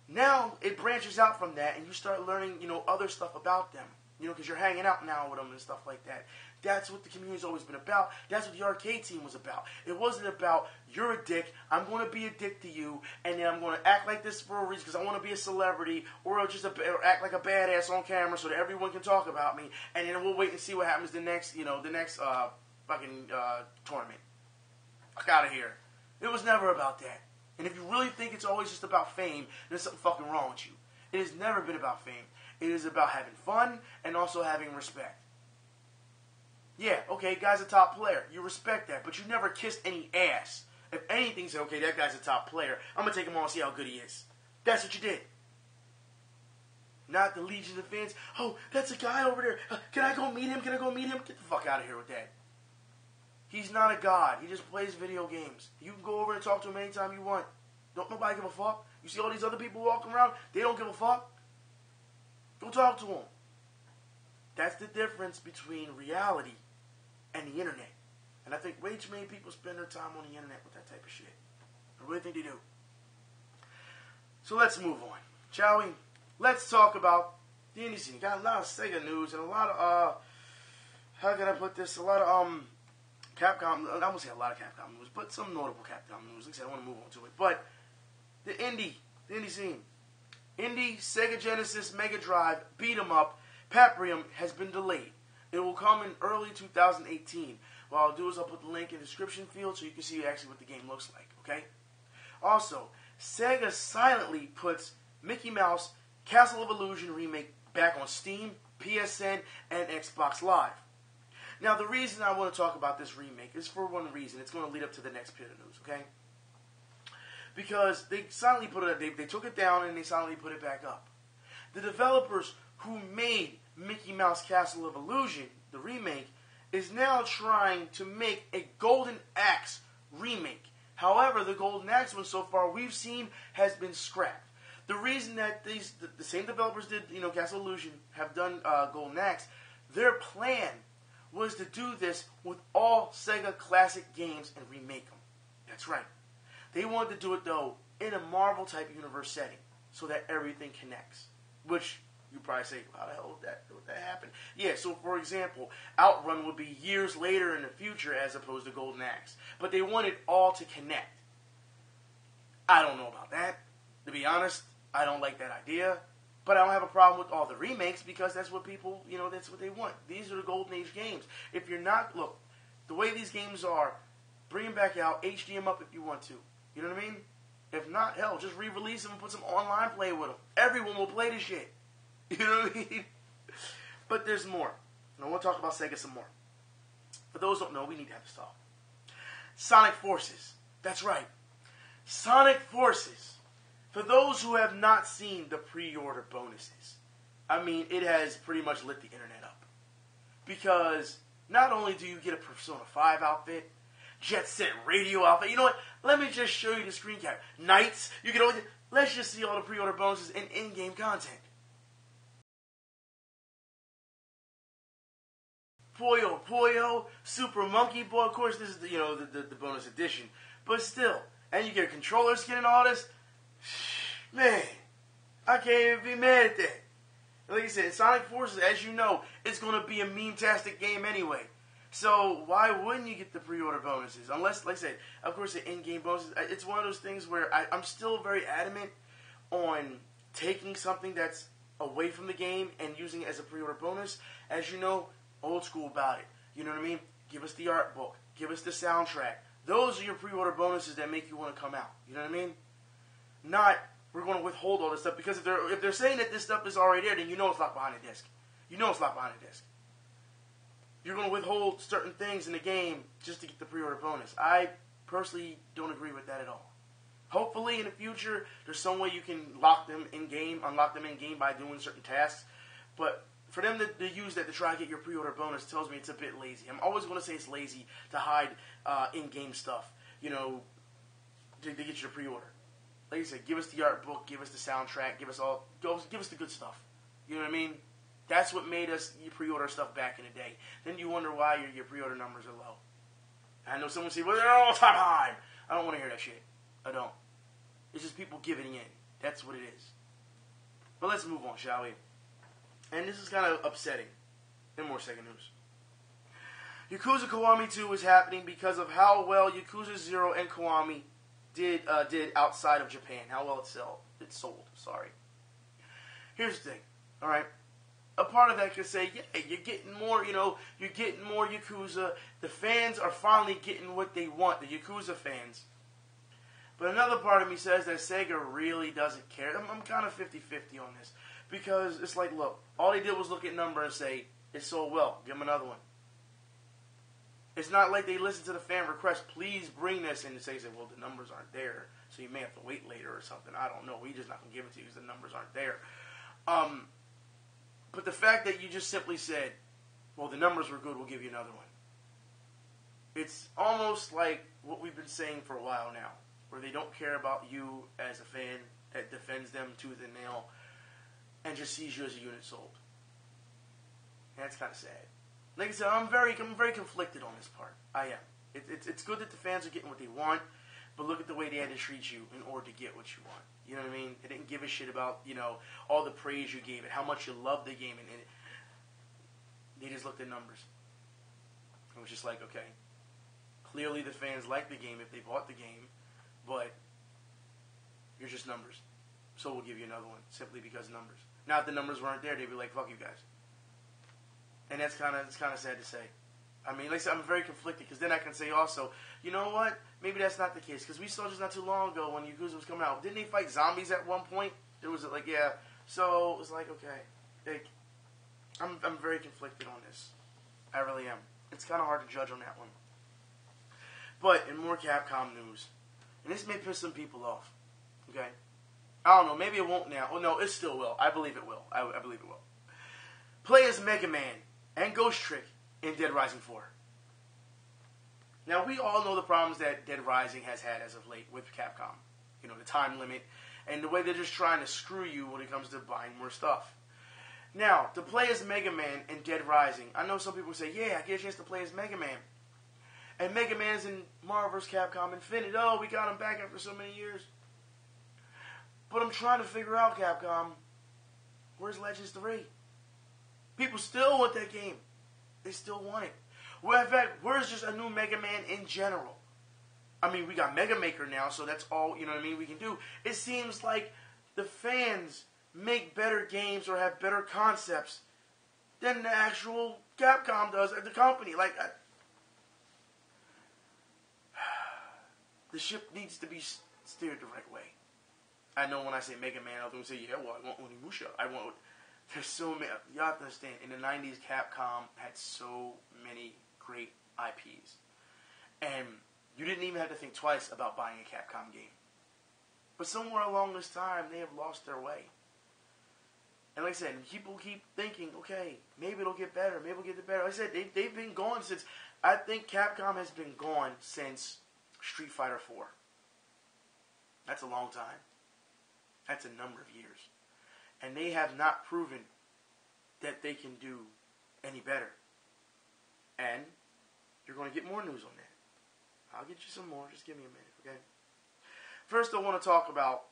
Now it branches out from that and you start learning, other stuff about them. Because you're hanging out now with them and stuff like that. That's what the community's always been about. That's what the arcade team was about. It wasn't about, you're a dick, I'm going to be a dick to you, and then I'm going to act like this for a reason because I want to be a celebrity, or act like a badass on camera so that everyone can talk about me, and then we'll wait and see what happens the next fucking tournament. Fuck out of here. It was never about that. And if you really think it's always just about fame, there's something fucking wrong with you. It has never been about fame. It is about having fun and also having respect. Yeah, okay, guy's a top player. You respect that, but you never kissed any ass. If anything, say, okay, that guy's a top player. I'm going to take him on and see how good he is. That's what you did. Not the legion of fans. Oh, that's a guy over there. Can I go meet him? Can I go meet him? Get the fuck out of here with that. He's not a god. He just plays video games. You can go over and talk to him anytime you want. Don't nobody give a fuck. You see all these other people walking around? They don't give a fuck. Go talk to them. That's the difference between reality and the internet. And I think way too many people spend their time on the internet with that type of shit. I really think they do. So let's move on, shall we? Let's talk about the indie scene. Got a lot of Sega news and a lot of, how can I put this? A lot of, Capcom, I won't say a lot of Capcom news, but some notable Capcom news. Like I said, I want to move on to it. But the indie scene. Indie, Sega Genesis, Mega Drive, Beat 'em Up, Paprium has been delayed. It will come in early 2018. What I'll do is I'll put the link in the description field so you can see actually what the game looks like, okay? Also, Sega silently puts Mickey Mouse Castle of Illusion Remake back on Steam, PSN, and Xbox Live. Now, the reason I want to talk about this remake is for one reason. It's going to lead up to the next bit of news, okay? Because they silently put it, they took it down and they silently put it back up. The developers who made Mickey Mouse Castle of Illusion, the remake, is now trying to make a Golden Axe remake. However, the Golden Axe one so far we've seen has been scrapped. The reason that the same developers did, Castle of Illusion, have done Golden Axe, their plan was to do this with all Sega classic games and remake them. That's right. They wanted to do it, though, in a Marvel-type universe setting, so that everything connects. Which, you probably say, how the hell would that happen? Yeah, so for example, Outrun would be years later in the future as opposed to Golden Axe. But they want it all to connect. I don't know about that. To be honest, I don't like that idea. But I don't have a problem with all the remakes because that's what people, that's what they want. These are the Golden Age games. If you're not, look, the way these games are, bring them back out, HD them up if you want to. You know what I mean? If not, hell, just re-release them and put some online play with them. Everyone will play this shit. You know what I mean? But there's more. And I want to talk about Sega some more. For those who don't know, we need to have this talk. Sonic Forces. That's right. Sonic Forces. For those who have not seen the pre-order bonuses, I mean, it has pretty much lit the internet up. Because not only do you get a Persona 5 outfit, Jet Set Radio outfit, you know what? Let me just show you the screen cap. Knights, you get all. Let's just see all the pre-order bonuses and in-game content. Puyo Puyo, Super Monkey Boy. Of course, this is the bonus edition, but still, and you get a controller skin and all this. Man, I can't even be mad at that. Like I said, Sonic Forces, as you know, it's going to be a meme-tastic game anyway. So why wouldn't you get the pre-order bonuses? Unless, like I said, of course, the in-game bonuses. It's one of those things where I'm still very adamant on taking something that's away from the game and using it as a pre-order bonus. As you know, old school about it. You know what I mean? Give us the art book. Give us the soundtrack. Those are your pre-order bonuses that make you want to come out. You know what I mean? Not, we're going to withhold all this stuff. Because if they're saying that this stuff is already there, then you know it's locked behind a disc. You know it's locked behind a disc. You're going to withhold certain things in the game just to get the pre-order bonus. I personally don't agree with that at all. Hopefully in the future, there's some way you can lock them in-game, unlock them in-game by doing certain tasks. But for them to use that to try to get your pre-order bonus tells me it's a bit lazy. I'm always going to say it's lazy to hide in-game stuff, to get you the pre-order. Like I said, give us the art book, give us the soundtrack, give us the good stuff. You know what I mean? That's what made us pre-order stuff back in the day. Then you wonder why your pre-order numbers are low. I know someone say, well, they're all time high. I don't want to hear that shit. I don't. It's just people giving in. That's what it is. But let's move on, shall we? And this is kind of upsetting. And more Sega news. Yakuza Kiwami 2 is happening because of how well Yakuza 0 and Kiwami did outside of Japan. How well it sold. Sorry. Here's the thing. Alright? A part of that could say, yeah, you're getting more, you're getting more Yakuza. The fans are finally getting what they want, the Yakuza fans. But another part of me says that Sega really doesn't care. I'm kind of 50-50 on this. Because it's like, look, all they did was look at number and say, it sold well, give them another one. It's not like they listen to the fan request, please bring this, and they say, well, the numbers aren't there, so you may have to wait later or something. I don't know. We're just not going to give it to you because the numbers aren't there. But the fact that you just simply said, well, the numbers were good, we'll give you another one. It's almost like what we've been saying for a while now, where they don't care about you as a fan that defends them tooth and nail and just sees you as a unit sold. And that's kind of sad. Like I said, I'm very conflicted on this part. I am. It's good that the fans are getting what they want, but look at the way they had to treat you in order to get what you want. You know what I mean? They didn't give a shit about, all the praise you gave it, how much you loved the game, and they just looked at numbers. It was just like, okay, clearly the fans like the game if they bought the game, but you're just numbers. So we'll give you another one, simply because numbers. Now, if the numbers weren't there, they'd be like, fuck you guys. And it's kind of sad to say. I mean, like I said, I'm very conflicted, because then I can say also, you know what? Maybe that's not the case, because we saw just not too long ago when Yakuza was coming out. Didn't they fight zombies at one point? There was like, yeah. So it was like, okay. I'm very conflicted on this. I really am. It's kind of hard to judge on that one. But in more Capcom news, and this may piss some people off, okay? I don't know. Maybe it won't now. Oh, no, it still will. I believe it will. I believe it will. Play as Mega Man and Ghost Trick in Dead Rising 4. Now, we all know the problems that Dead Rising has had as of late with Capcom. The time limit, and the way they're just trying to screw you when it comes to buying more stuff. Now, to play as Mega Man in Dead Rising, I know some people say, yeah, I get a chance to play as Mega Man. And Mega Man's in Marvel vs. Capcom Infinite. Oh, we got him back after so many years. But I'm trying to figure out, Capcom, where's Legends 3? People still want that game. They still want it. Well, in fact, where's just a new Mega Man in general? I mean, we got Mega Maker now, so that's all, you know what I mean, we can do. It seems like the fans make better games or have better concepts than the actual Capcom does at the company. Like, the ship needs to be steered the right way. I know when I say Mega Man, I'll say, yeah, well, I want Onimusha. There's so many. You have to understand, in the 90s, Capcom had so many great IPs. And you didn't even have to think twice about buying a Capcom game. But somewhere along this time, they have lost their way. And like I said, people keep thinking, okay, maybe it'll get better, maybe it'll get better. Like I said, they've been gone since, I think Capcom has been gone since Street Fighter 4. That's a long time. That's a number of years. And they have not proven that they can do any better. And you're going to get more news on that. I'll get you some more. Just give me a minute, okay? First, I want to talk about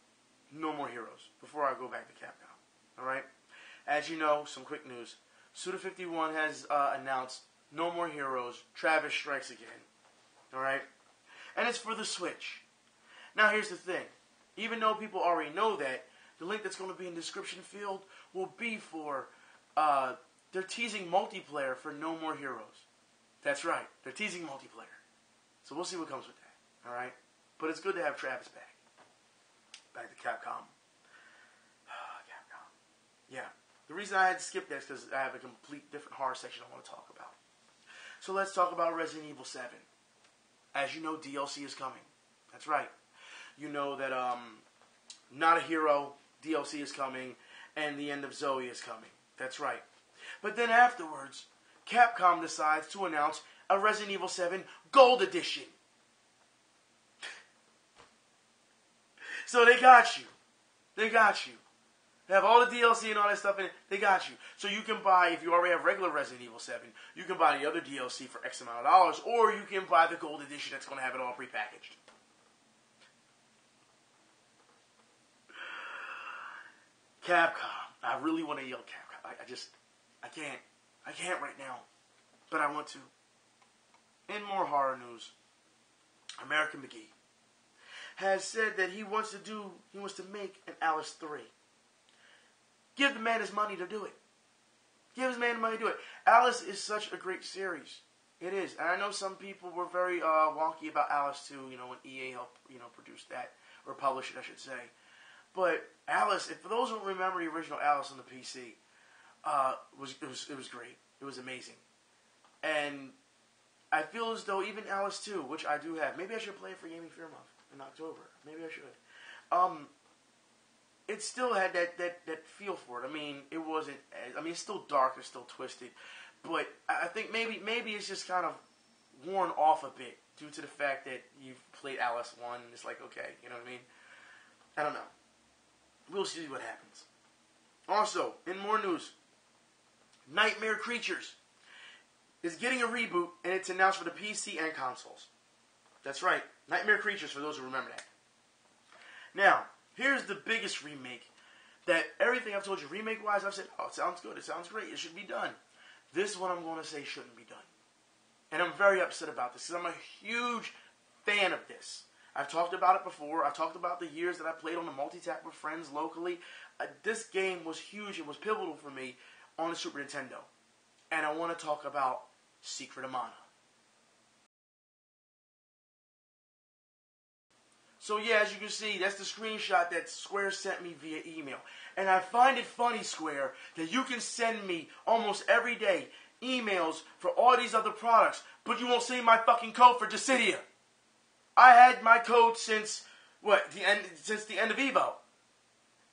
No More Heroes before I go back to Capcom. All right? As you know, some quick news. Suda51 has announced No More Heroes, Travis Strikes Again. All right? And it's for the Switch. Now, here's the thing. Even though people already know that, the link that's going to be in the description field will be for, they're teasing multiplayer for No More Heroes. That's right. They're teasing multiplayer. So we'll see what comes with that. All right? But it's good to have Travis back. Back to Capcom. Capcom. Yeah. The reason I had to skip that is because I have a complete different horror section I want to talk about. So let's talk about Resident Evil 7. As you know, DLC is coming. That's right. You know that Not a Hero DLC is coming, and the end of Zoe is coming. That's right. But then afterwards, Capcom decides to announce a Resident Evil 7 Gold Edition. So they got you. They got you. They have all the DLC and all that stuff in it. They got you. So you can buy, if you already have regular Resident Evil 7, you can buy the other DLC for X amount of dollars, or you can buy the Gold Edition that's going to have it all prepackaged. Capcom. I really want to yell Capcom. I can't right now. But I want to. In more horror news, American Magee has said that he wants to make an Alice 3. Give the man his money to do it. Give his man the money to do it. Alice is such a great series. It is. And I know some people were very wonky about Alice 2, when EA helped, produce that, or publish it, I should say. But Alice, for those who don't remember the original Alice on the PC, it was great. It was amazing. And I feel as though even Alice 2, which I do have, maybe I should play it for Gaming Fear Month in October. Maybe I should. It still had that feel for it. I mean, it's still dark, it's still twisted, but I think maybe it's just kind of worn off a bit due to the fact that you've played Alice 1, and it's like, okay, you know what I mean? I don't know. We'll see what happens. Also, in more news, Nightmare Creatures is getting a reboot, and it's announced for the PC and consoles. That's right, Nightmare Creatures, for those who remember that. Now, here's the biggest remake that everything I've told you remake-wise, I've said, oh, it sounds good, it sounds great, it should be done. This one I'm going to say shouldn't be done. And I'm very upset about this, because I'm a huge fan of this. I've talked about it before. I've talked about the years that I played on the multi-tap with friends locally. This game was huge. It was pivotal for me on the Super Nintendo. And I want to talk about Secret of Mana. So yeah, as you can see, that's the screenshot that Square sent me via email. And I find it funny, Square, that you can send me almost every day emails for all these other products, but you won't send me my fucking code for Dissidia. I had my code since the end of Evo.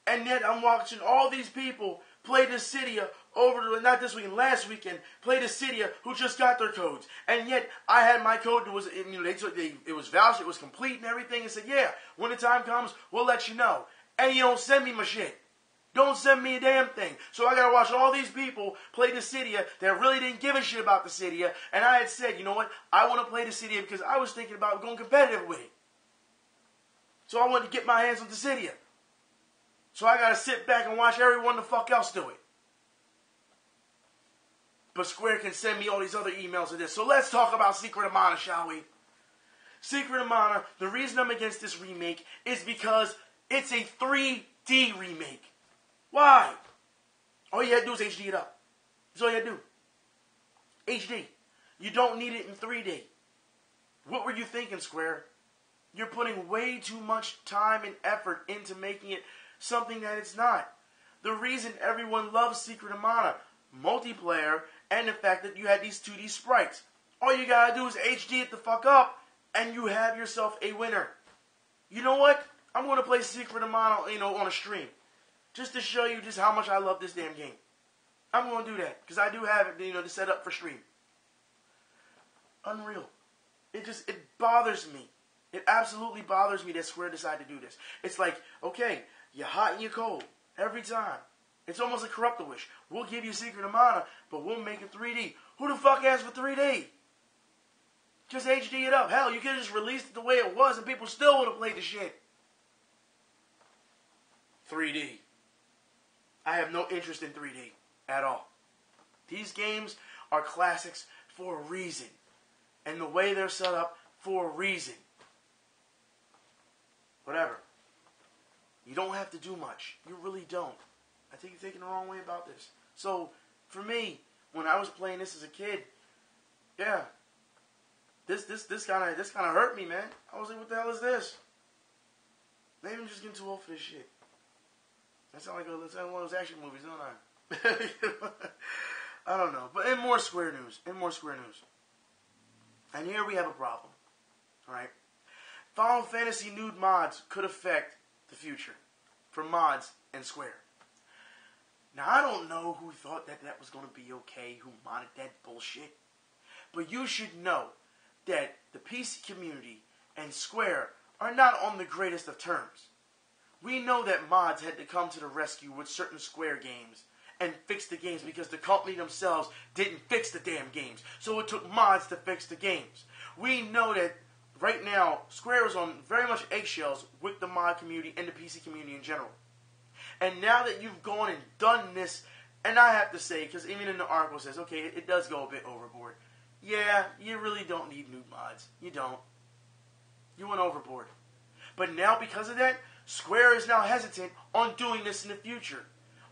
And yet I'm watching all these people play Dissidia not this weekend, last weekend, play Dissidia who just got their codes. And yet I had my code that was, it was vouched, it was complete and everything, and said, yeah, when the time comes, we'll let you know. And you don't send me my shit. Don't send me a damn thing. So I gotta watch all these people play Dissidia that really didn't give a shit about Dissidia. And I had said, you know what? I want to play Dissidia because I was thinking about going competitive with it. So I wanted to get my hands on Dissidia. So I gotta sit back and watch everyone the fuck else do it. But Square can send me all these other emails of this. So let's talk about Secret of Mana, shall we? Secret of Mana, the reason I'm against this remake is because it's a 3D remake. Why? All you had to do is HD it up. That's all you had to do. HD. You don't need it in 3D. What were you thinking, Square? You're putting way too much time and effort into making it something that it's not. The reason everyone loves Secret of Mana, multiplayer, and the fact that you had these 2D sprites. All you gotta do is HD it the fuck up, and you have yourself a winner. You know what? I'm gonna play Secret of Mana, on a stream. Just to show you just how much I love this damn game. I'm gonna do that, because I do have it, to set up for stream. Unreal. It bothers me. It absolutely bothers me that Square decided to do this. It's like, okay, you're hot and you're cold. Every time. It's almost a corruptor wish. We'll give you Secret of Mana, but we'll make it 3D. Who the fuck asked for 3D? Just HD it up. Hell, you could have just released it the way it was and people still would have played the shit. 3D. I have no interest in 3D at all. These games are classics for a reason. And the way they're set up for a reason. Whatever. You don't have to do much. You really don't. I think you're taking the wrong way about this. So, for me, when I was playing this as a kid, yeah, this kind of hurt me, man. I was like, what the hell is this? Maybe I'm just getting too old for this shit. That sounds like one of those action movies, don't I? I don't know. But in more Square news. And here we have a problem. Alright? Final Fantasy Nude mods could affect the future for mods and Square. Now, I don't know who thought that was going to be okay, who modded that bullshit. But you should know that the PC community and Square are not on the greatest of terms. We know that mods had to come to the rescue with certain Square games and fix the games because the company themselves didn't fix the damn games. So it took mods to fix the games. We know that right now, Square is on very much eggshells with the mod community and the PC community in general. And now that you've gone and done this, and I have to say, because even in the article it says, okay, it does go a bit overboard. Yeah, you really don't need new mods. You don't. You went overboard. But now because of that, Square is now hesitant on doing this in the future.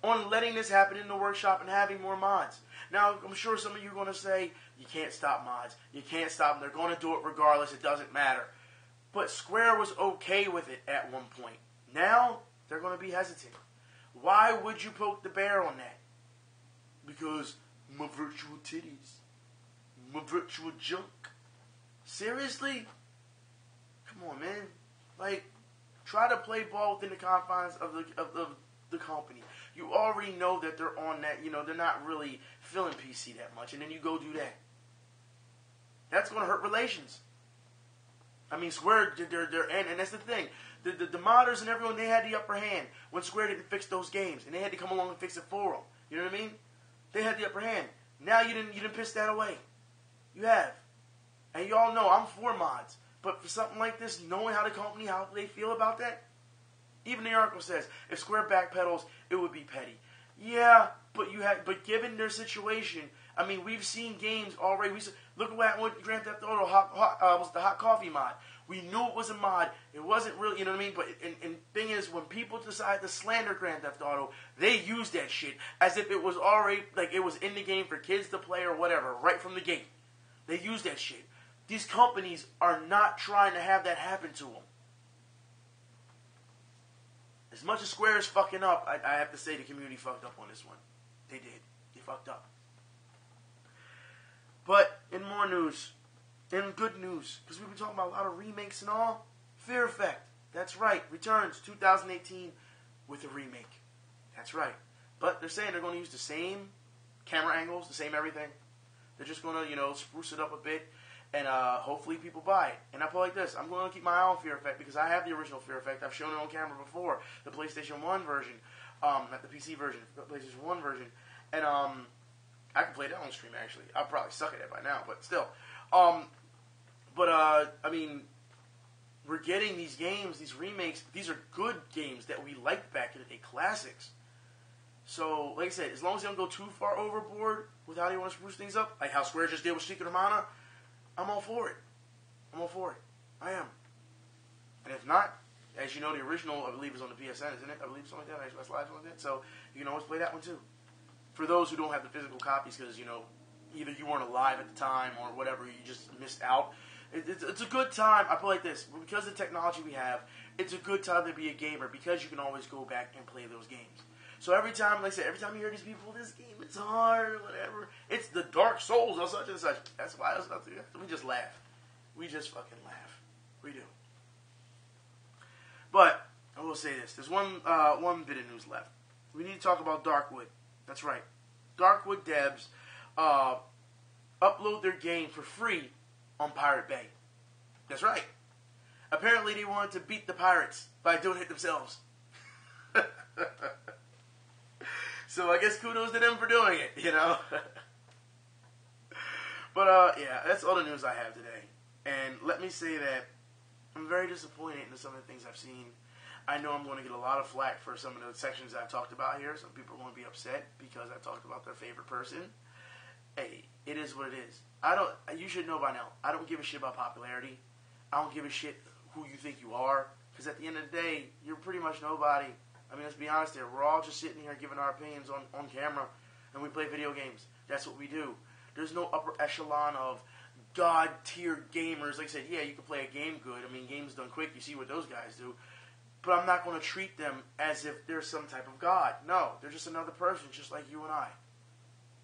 On letting this happen in the workshop and having more mods. Now, I'm sure some of you are going to say, you can't stop mods. You can't stop them. They're going to do it regardless. It doesn't matter. But Square was okay with it at one point. Now, they're going to be hesitant. Why would you poke the bear on that? Because my virtual titties. My virtual junk. Seriously? Come on, man. Like, try to play ball within the confines of the company. You already know that they're on that, they're not really feeling PC that much, and then you go do that. That's going to hurt relations. I mean, Square, and that's the thing. The modders and everyone, they had the upper hand when Square didn't fix those games, and they had to come along and fix it for them. You know what I mean? They had the upper hand. Now you didn't piss that away. You have. And you all know I'm for mods. But for something like this, knowing how the company, how they feel about that, even the article says, if Square backpedals, it would be petty. Yeah, but given their situation, I mean, we've seen games already. Look at what happened with Grand Theft Auto, was the hot coffee mod. We knew it was a mod. It wasn't really, you know what I mean? But and thing is, when people decide to slander Grand Theft Auto, they use that shit as if it was already, like it was in the game for kids to play or whatever, right from the gate. They use that shit. These companies are not trying to have that happen to them. As much as Square is fucking up, I have to say the community fucked up on this one. They did. They fucked up. But in more news, in good news, because we've been talking about a lot of remakes and all, Fear Effect, that's right, returns 2018 with a remake. That's right. But they're saying they're going to use the same camera angles, the same everything. They're just going to, spruce it up a bit. And hopefully people buy it. And I put it like this. I'm going to keep my eye on Fear Effect because I have the original Fear Effect. I've shown it on camera before. The PlayStation 1 version. Not the PC version. The PlayStation 1 version. And I can play that on stream, actually. I'll probably suck at it by now, but still. I mean, we're getting these games, these remakes. These are good games that we liked back in the day. Classics. So, like I said, as long as they don't go too far overboard with how they want to spruce things up, like how Square just did with Secret of Mana, I'm all for it. I'm all for it. I am. And if not, as you know, the original, I believe, is on the PSN, isn't it? I believe something like that. Xbox Live, something like that. So you can always play that one too. For those who don't have the physical copies, because, you know, either you weren't alive at the time or whatever, you just missed out. It's a good time. I feel like this. Because of the technology we have, it's a good time to be a gamer because you can always go back and play those games. So every time, like I said, every time you hear these people, this game, it's hard or whatever, it's the Dark Souls or such and such. That's why we just laugh. We just fucking laugh. We do. But I will say this. There's one bit of news left. We need to talk about Darkwood. That's right. Darkwood Devs upload their game for free on Pirate Bay. That's right. Apparently they wanted to beat the pirates by doing it themselves. So I guess kudos to them for doing it, you know. But yeah, that's all the news I have today. And let me say that I'm very disappointed in some of the things I've seen. I know I'm going to get a lot of flack for some of the sections I've talked about here. Some people are going to be upset because I talked about their favorite person. Hey, it is what it is. You should know by now, I don't give a shit about popularity. I don't give a shit who you think you are. Because at the end of the day, you're pretty much nobody. I mean, let's be honest here. We're all just sitting here giving our opinions on camera. And we play video games. That's what we do. There's no upper echelon of God-tier gamers. Like I said, yeah, you can play a game good. I mean, games done quick. You see what those guys do. But I'm not going to treat them as if they're some type of God. No, they're just another person, just like you and I.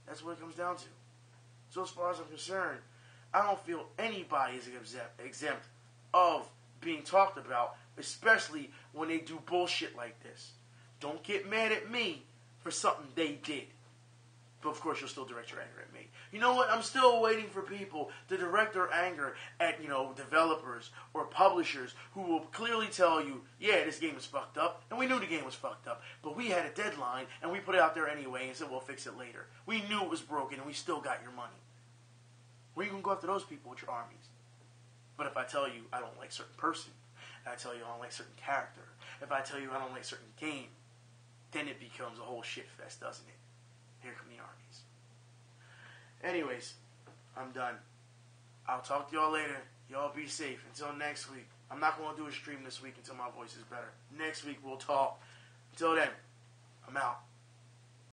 That's what it comes down to. So as far as I'm concerned, I don't feel anybody is exempt of being talked about, especially when they do bullshit like this. Don't get mad at me for something they did. But of course, you'll still direct your anger at me. You know what? I'm still waiting for people to direct their anger at, you know, developers or publishers who will clearly tell you, yeah, this game is fucked up, and we knew the game was fucked up, but we had a deadline, and we put it out there anyway and said we'll fix it later. We knew it was broken, and we still got your money. Where are you going to go after those people with your armies? But if I tell you I don't like a certain person, and I tell you I don't like a certain character, if I tell you I don't like a certain game, then it becomes a whole shit fest, doesn't it? Here come the armies. Anyways, I'm done. I'll talk to y'all later. Y'all be safe. Until next week. I'm not going to do a stream this week until my voice is better. Next week we'll talk. Until then, I'm out.